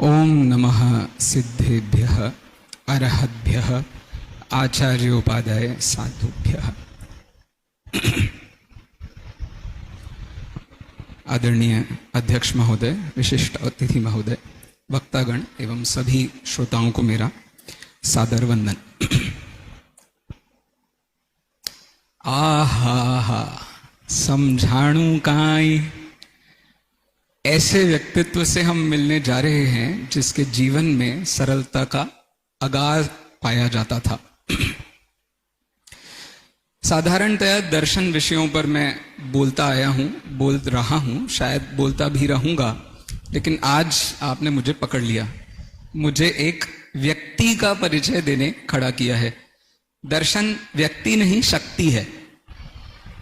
ओम नमः सिद्धेभ्यः अरहद्भ्यः आचार्योपाध्याय साधुभ्यः। आदरणीय अध्यक्ष महोदय, विशिष्ट अतिथि महोदय, वक्तागण एवं सभी श्रोताओं को मेरा सादर वंदन। आहा समझाणु काई, ऐसे व्यक्तित्व से हम मिलने जा रहे हैं जिसके जीवन में सरलता का आगाज पाया जाता था। साधारणतया दर्शन विषयों पर मैं बोलता आया हूं, बोल रहा हूं, शायद बोलता भी रहूंगा, लेकिन आज आपने मुझे पकड़ लिया। मुझे एक व्यक्ति का परिचय देने खड़ा किया है। दर्शन व्यक्ति नहीं, शक्ति है,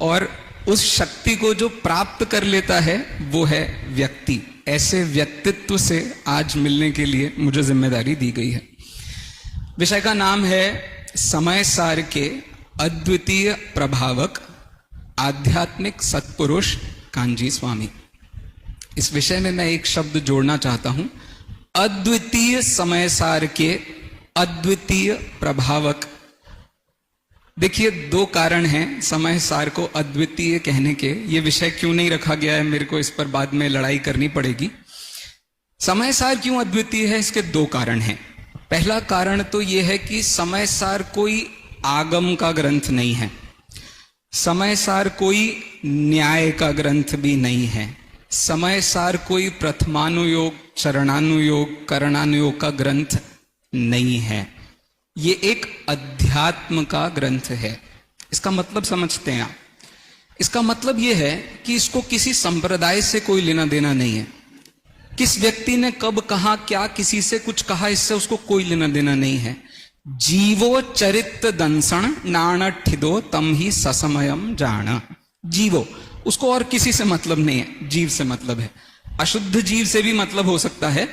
और उस शक्ति को जो प्राप्त कर लेता है वो है व्यक्ति। ऐसे व्यक्तित्व से आज मिलने के लिए मुझे जिम्मेदारी दी गई है। विषय का नाम है समय सार के अद्वितीय प्रभावक आध्यात्मिक सत्पुरुष कांजी स्वामी। इस विषय में मैं एक शब्द जोड़ना चाहता हूं, अद्वितीय समय सार के अद्वितीय प्रभावक। देखिए, दो कारण हैं समय सार को अद्वितीय कहने के। ये विषय क्यों नहीं रखा गया है, मेरे को इस पर बाद में लड़ाई करनी पड़ेगी। समय सार क्यों अद्वितीय है, इसके दो कारण हैं। पहला कारण तो यह है कि समय सार कोई आगम का ग्रंथ नहीं है, समय सार कोई न्याय का ग्रंथ भी नहीं है, समय सार कोई प्रथमानुयोग, चरणानुयोग, करणानुयोग का ग्रंथ नहीं है। ये एक अध्यात्म का ग्रंथ है। इसका मतलब समझते हैं आप? इसका मतलब यह है कि इसको किसी संप्रदाय से कोई लेना देना नहीं है। किस व्यक्ति ने कब कहा क्या किसी से कुछ कहा, इससे उसको कोई लेना देना नहीं है। जीवो चरित दंसण नाण ठिदो तम ही ससमयम जान। जीवो, उसको और किसी से मतलब नहीं है, जीव से मतलब है। अशुद्ध जीव से भी मतलब हो सकता है।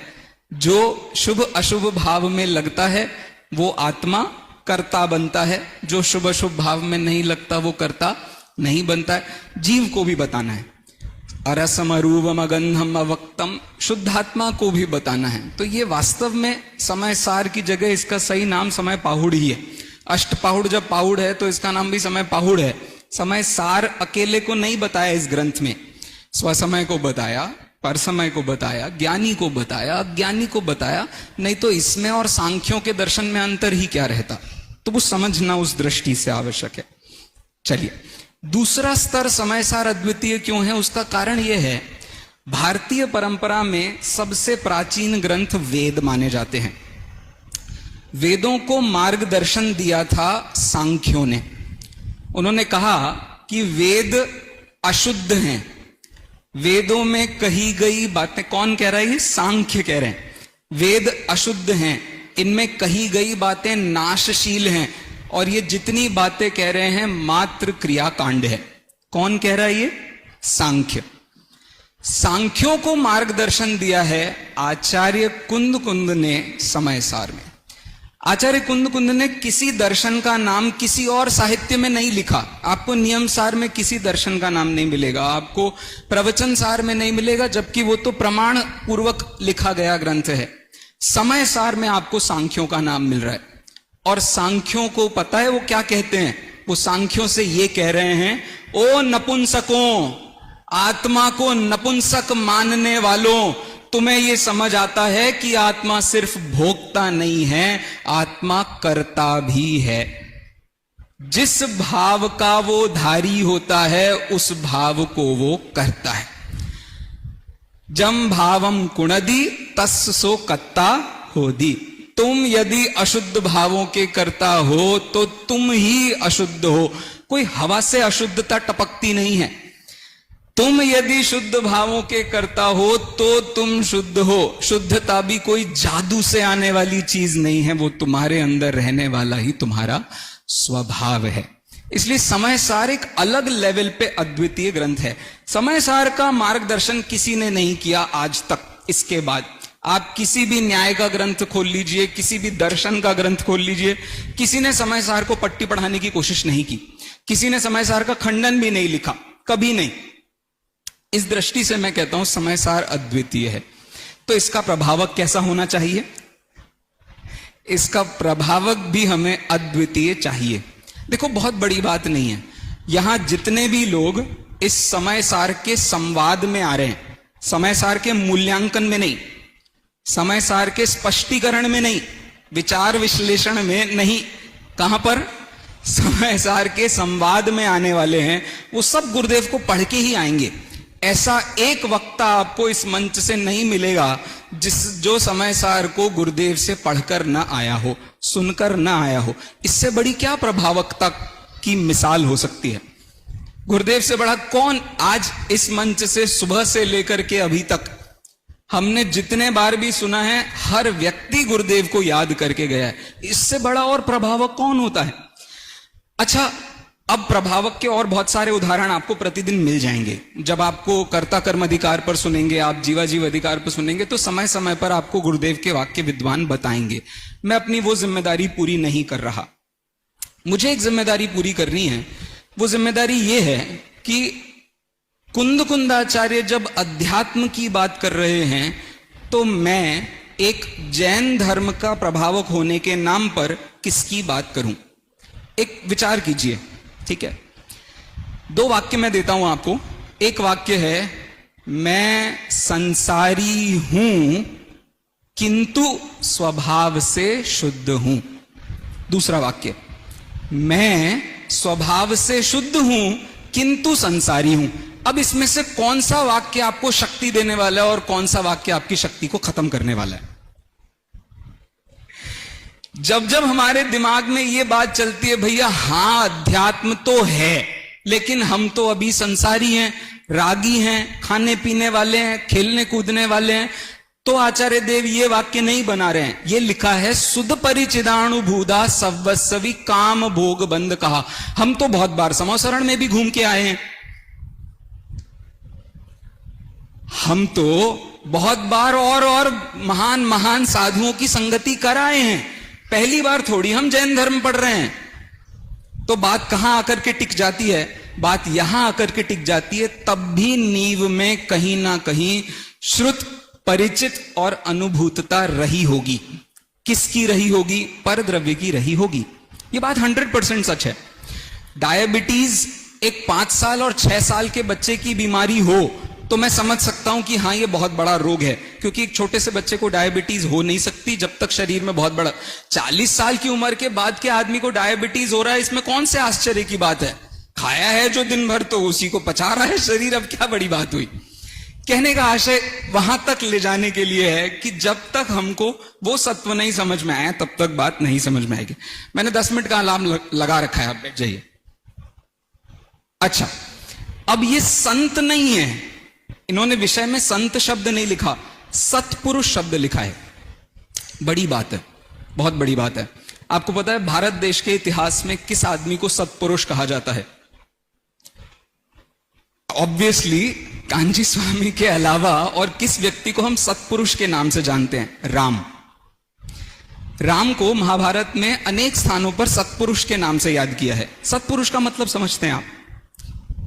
जो शुभ अशुभ भाव में लगता है वो आत्मा कर्ता बनता है, जो शुभ अशुभ भाव में नहीं लगता वो कर्ता नहीं बनता है। जीव को भी बताना है। अरसम अरूपम अगंधम अवक्तम, शुद्धात्मा को भी बताना है। तो ये वास्तव में समय सार की जगह इसका सही नाम समय पाहुड़ ही है। अष्ट पाहुड़ जब पाहुड़ है तो इसका नाम भी समय पाहुड़ है। समय सार अकेले को नहीं बताया इस ग्रंथ में, स्वसमय को बताया, पर समय को बताया, ज्ञानी को बताया, अज्ञानी को बताया। नहीं तो इसमें और सांख्यों के दर्शन में अंतर ही क्या रहता। तो वो समझना उस दृष्टि से आवश्यक है। चलिए, दूसरा स्तर समय सार अद्वितीय क्यों है, उसका कारण यह है, भारतीय परंपरा में सबसे प्राचीन ग्रंथ वेद माने जाते हैं। वेदों को मार्गदर्शन दिया था सांख्यों ने। उन्होंने कहा कि वेद अशुद्ध हैं। वेदों में कही गई बातें, कौन कह रहा है? ये सांख्य कह रहे हैं। वेद अशुद्ध हैं, इनमें कही गई बातें नाशशील हैं, और ये जितनी बातें कह रहे हैं मात्र क्रियाकांड है। कौन कह रहा है? ये सांख्य। सांख्यों को मार्गदर्शन दिया है आचार्य कुंद कुंद ने समय सार में। आचार्य कुंद कुंद ने किसी दर्शन का नाम किसी और साहित्य में नहीं लिखा। आपको नियम सार में किसी दर्शन का नाम नहीं मिलेगा, आपको प्रवचन सार में नहीं मिलेगा, जबकि वो तो प्रमाण पूर्वक लिखा गया ग्रंथ है। समय सार में आपको सांख्यों का नाम मिल रहा है। और सांख्यों को पता है वो क्या कहते हैं? वो सांख्यों से ये कह रहे हैं, ओ नपुंसकों, आत्मा को नपुंसक मानने वालों, तुम्हें यह समझ आता है कि आत्मा सिर्फ भोक्ता नहीं है, आत्मा कर्ता भी है। जिस भाव का वो धारी होता है उस भाव को वो करता है। जम भावम कुणदी तस् सो कत्ता होदी। तुम यदि अशुद्ध भावों के करता हो तो तुम ही अशुद्ध हो। कोई हवा से अशुद्धता टपकती नहीं है। तुम यदि शुद्ध भावों के करता हो तो तुम शुद्ध हो। शुद्धता भी कोई जादू से आने वाली चीज नहीं है, वो तुम्हारे अंदर रहने वाला ही तुम्हारा स्वभाव है। इसलिए समय सार एक अलग लेवल पे अद्वितीय ग्रंथ है। समय सार का मार्गदर्शन किसी ने नहीं किया आज तक। इसके बाद आप किसी भी न्याय का ग्रंथ खोल लीजिए, किसी भी दर्शन का ग्रंथ खोल लीजिए, किसी ने समय सार को पट्टी पढ़ाने की कोशिश नहीं की। किसी ने समय सार का खंडन भी नहीं लिखा, कभी नहीं। इस दृष्टि से मैं कहता हूं समय सार अद्वितीय है। तो इसका प्रभावक कैसा होना चाहिए? इसका प्रभावक भी हमें अद्वितीय चाहिए। देखो, बहुत बड़ी बात नहीं है, यहां जितने भी लोग इस समय सार के संवाद में आ रहे हैं, समय सार के मूल्यांकन में नहीं, समय सार के स्पष्टीकरण में नहीं, विचार विश्लेषण में नहीं, कहां पर? समय सार के संवाद में आने वाले हैं, वो सब गुरुदेव को पढ़ के ही आएंगे। ऐसा एक वक्ता आपको इस मंच से नहीं मिलेगा जो समय सार को गुरुदेव से पढ़कर ना आया हो, सुनकर ना आया हो। इससे बड़ी क्या प्रभावकता की मिसाल हो सकती है? गुरुदेव से बड़ा कौन? आज इस मंच से सुबह से लेकर के अभी तक हमने जितने बार भी सुना है, हर व्यक्ति गुरुदेव को याद करके गया है। इससे बड़ा और प्रभावक कौन होता है? अच्छा, अब प्रभावक के और बहुत सारे उदाहरण आपको प्रतिदिन मिल जाएंगे। जब आपको कर्ता कर्म अधिकार पर सुनेंगे, आप जीवा जीव अधिकार पर सुनेंगे, तो समय समय पर आपको गुरुदेव के वाक्य विद्वान बताएंगे। मैं अपनी वो जिम्मेदारी पूरी नहीं कर रहा। मुझे एक जिम्मेदारी पूरी करनी है। वो जिम्मेदारी ये है कि कुंद कुंदाचार्य जब अध्यात्म की बात कर रहे हैं, तो मैं एक जैन धर्म का प्रभावक होने के नाम पर किसकी बात करूं? एक विचार कीजिए, ठीक है? दो वाक्य मैं देता हूं आपको। एक वाक्य है, मैं संसारी हूं किंतु स्वभाव से शुद्ध हूं। दूसरा वाक्य, मैं स्वभाव से शुद्ध हूं किंतु संसारी हूं। अब इसमें से कौन सा वाक्य आपको शक्ति देने वाला है और कौन सा वाक्य आपकी शक्ति को खत्म करने वाला है? जब जब हमारे दिमाग में यह बात चलती है, भैया हां अध्यात्म तो है, लेकिन हम तो अभी संसारी हैं, रागी हैं, खाने पीने वाले हैं, खेलने कूदने वाले हैं, तो आचार्य देव ये वाक्य नहीं बना रहे हैं। ये लिखा है, सुध परिचिदानुभूदा सवस्वी काम भोग बंद कहा। हम तो बहुत बार समौसरण में भी घूम के आए हैं, हम तो बहुत बार और महान महान साधुओं की संगति कर आए हैं। पहली बार थोड़ी हम जैन धर्म पढ़ रहे हैं। तो बात कहां आकर के टिक जाती है? बात यहां आकर के टिक जाती है, तब भी नींव में कहीं ना कहीं श्रुत परिचित और अनुभूतता रही होगी। किसकी रही होगी? पर द्रव्य की रही होगी। यह बात 100% सच है। डायबिटीज एक 5 साल और 6 साल के बच्चे की बीमारी हो तो मैं समझ सकता हूं कि हां यह बहुत बड़ा रोग है, क्योंकि एक छोटे से बच्चे को डायबिटीज हो नहीं सकती जब तक शरीर में बहुत बड़ा। 40 साल की उम्र के बाद के आदमी को डायबिटीज हो रहा है, इसमें कौन से आश्चर्य की बात है? खाया है जो दिन भर तो उसी को पचा रहा है शरीर, अब क्या बड़ी बात हुई? कहने का आशय वहां तक ले जाने के लिए है कि जब तक हमको वो सत्व नहीं समझ में आया तब तक बात नहीं समझ में आएगी। मैंने 10 मिनट का अलार्म लगा रखा है, आप बैठ जाइए। अच्छा, अब ये संत नहीं है, इन्होंने विषय में संत शब्द नहीं लिखा, सत्पुरुष शब्द लिखा है। बड़ी बात है, बहुत बड़ी बात है। आपको पता है भारत देश के इतिहास में किस आदमी को सत्पुरुष कहा जाता है? ऑब्वियसली कांची स्वामी के अलावा और किस व्यक्ति को हम सत्पुरुष के नाम से जानते हैं? राम। राम को महाभारत में अनेक स्थानों पर सत्पुरुष के नाम से याद किया है। सत्पुरुष का मतलब समझते हैं आप?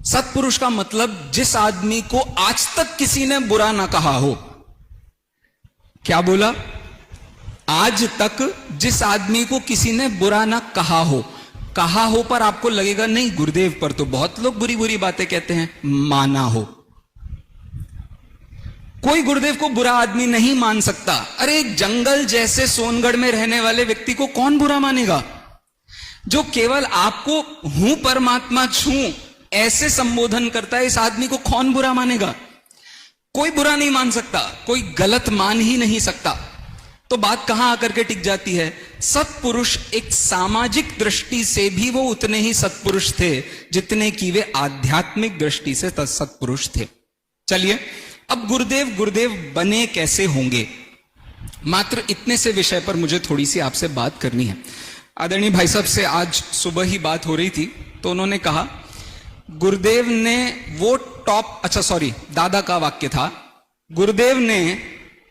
सत्पुरुष का मतलब जिस आदमी को आज तक किसी ने बुरा ना कहा हो। क्या बोला? आज तक जिस आदमी को किसी ने बुरा ना कहा हो। कहा हो पर आपको लगेगा नहीं, गुरुदेव पर तो बहुत लोग बुरी बुरी बातें कहते हैं। माना हो। कोई गुरुदेव को बुरा आदमी नहीं मान सकता। अरे जंगल जैसे सोनगढ़ में रहने वाले व्यक्ति को कौन बुरा मानेगा? जो केवल आपको हूं परमात्मा छू ऐसे संबोधन करता है, इस आदमी को कौन बुरा मानेगा? कोई बुरा नहीं मान सकता, कोई गलत मान ही नहीं सकता। तो बात कहां आकर के टिक जाती है? सत्पुरुष एक सामाजिक दृष्टि से भी वो उतने ही सत्पुरुष थे जितने कि वे आध्यात्मिक दृष्टि से सत्पुरुष थे। चलिए, अब गुरुदेव बने कैसे होंगे? मात्र इतने से विषय पर मुझे थोड़ी सी आपसे बात करनी है। आदरणीय भाई साहब से आज सुबह ही बात हो रही थी, तो उन्होंने कहा गुरुदेव ने वो टॉप, अच्छा सॉरी, दादा का वाक्य था, गुरुदेव ने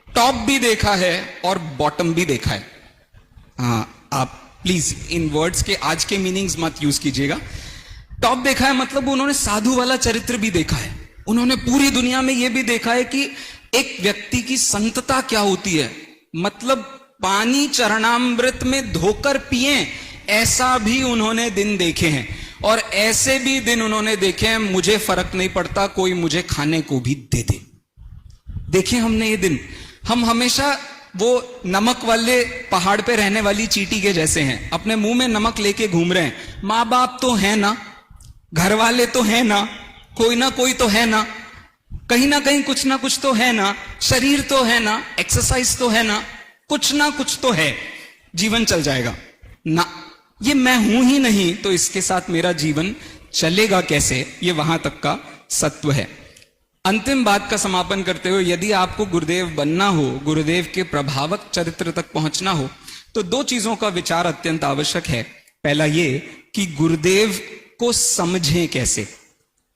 टॉप भी देखा है और बॉटम भी देखा है। हाँ, आप प्लीज इन वर्ड्स के आज के मीनिंग्स मत यूज कीजिएगा। टॉप देखा है मतलब उन्होंने साधु वाला चरित्र भी देखा है। उन्होंने पूरी दुनिया में यह भी देखा है कि एक व्यक्ति की संतता क्या होती है, मतलब पानी चरणामृत में धोकर पिए, ऐसा भी उन्होंने दिन देखे हैं। और ऐसे भी दिन उन्होंने देखे हैं, मुझे फर्क नहीं पड़ता, कोई मुझे खाने को भी दे दे। देखे हमने ये दिन। हम हमेशा वो नमक वाले पहाड़ पे रहने वाली चींटी के जैसे हैं, अपने मुंह में नमक लेके घूम रहे हैं। माँ बाप तो है ना, घर वाले तो है ना कोई तो है ना, कहीं ना कहीं कुछ ना कुछ तो है ना, शरीर तो है ना, एक्सरसाइज तो है ना कुछ तो है, जीवन चल जाएगा ना। ये मैं हूं ही नहीं तो इसके साथ मेरा जीवन चलेगा कैसे, ये वहां तक का सत्व है। अंतिम बात का समापन करते हुए, यदि आपको गुरुदेव बनना हो, गुरुदेव के प्रभावक चरित्र तक पहुंचना हो, तो दो चीजों का विचार अत्यंत आवश्यक है। पहला ये कि गुरुदेव को समझें कैसे,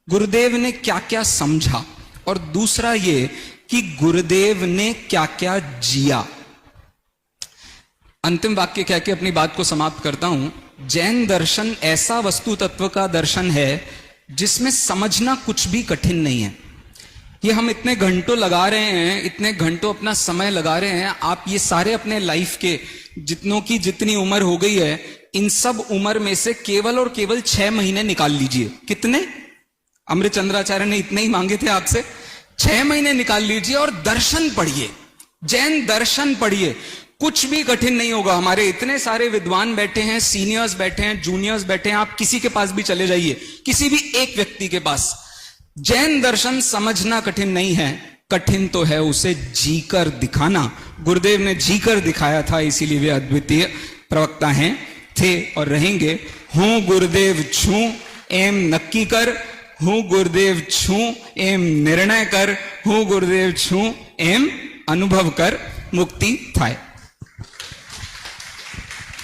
गुरुदेव ने क्या क्या समझा, और दूसरा ये कि गुरुदेव ने क्या क्या जिया। अंतिम वाक्य कह के अपनी बात को समाप्त करता हूं। जैन दर्शन ऐसा वस्तु तत्व का दर्शन है जिसमें समझना कुछ भी कठिन नहीं है। ये हम इतने घंटों लगा रहे हैं, इतने घंटों अपना समय लगा रहे हैं। आप ये सारे अपने लाइफ के जितनों की जितनी उम्र हो गई है, इन सब उम्र में से केवल और केवल 6 महीने निकाल लीजिए। कितने? अमृतचंद्राचार्य ने इतने ही मांगे थे आपसे। 6 महीने निकाल लीजिए और दर्शन पढ़िए, जैन दर्शन पढ़िए। कुछ भी कठिन नहीं होगा। हमारे इतने सारे विद्वान बैठे हैं, सीनियर्स बैठे हैं, जूनियर्स बैठे हैं, आप किसी के पास भी चले जाइए, किसी भी एक व्यक्ति के पास। जैन दर्शन समझना कठिन नहीं है, कठिन तो है उसे जीकर दिखाना। गुरुदेव ने जीकर दिखाया था, इसीलिए वे अद्वितीय प्रवक्ता हैं, थे और रहेंगे। हूं गुरुदेव छू एम नक्की कर, हूं गुरुदेव छू एम निर्णय कर, हूं गुरुदेव छू एम अनुभव कर, मुक्ति थाय।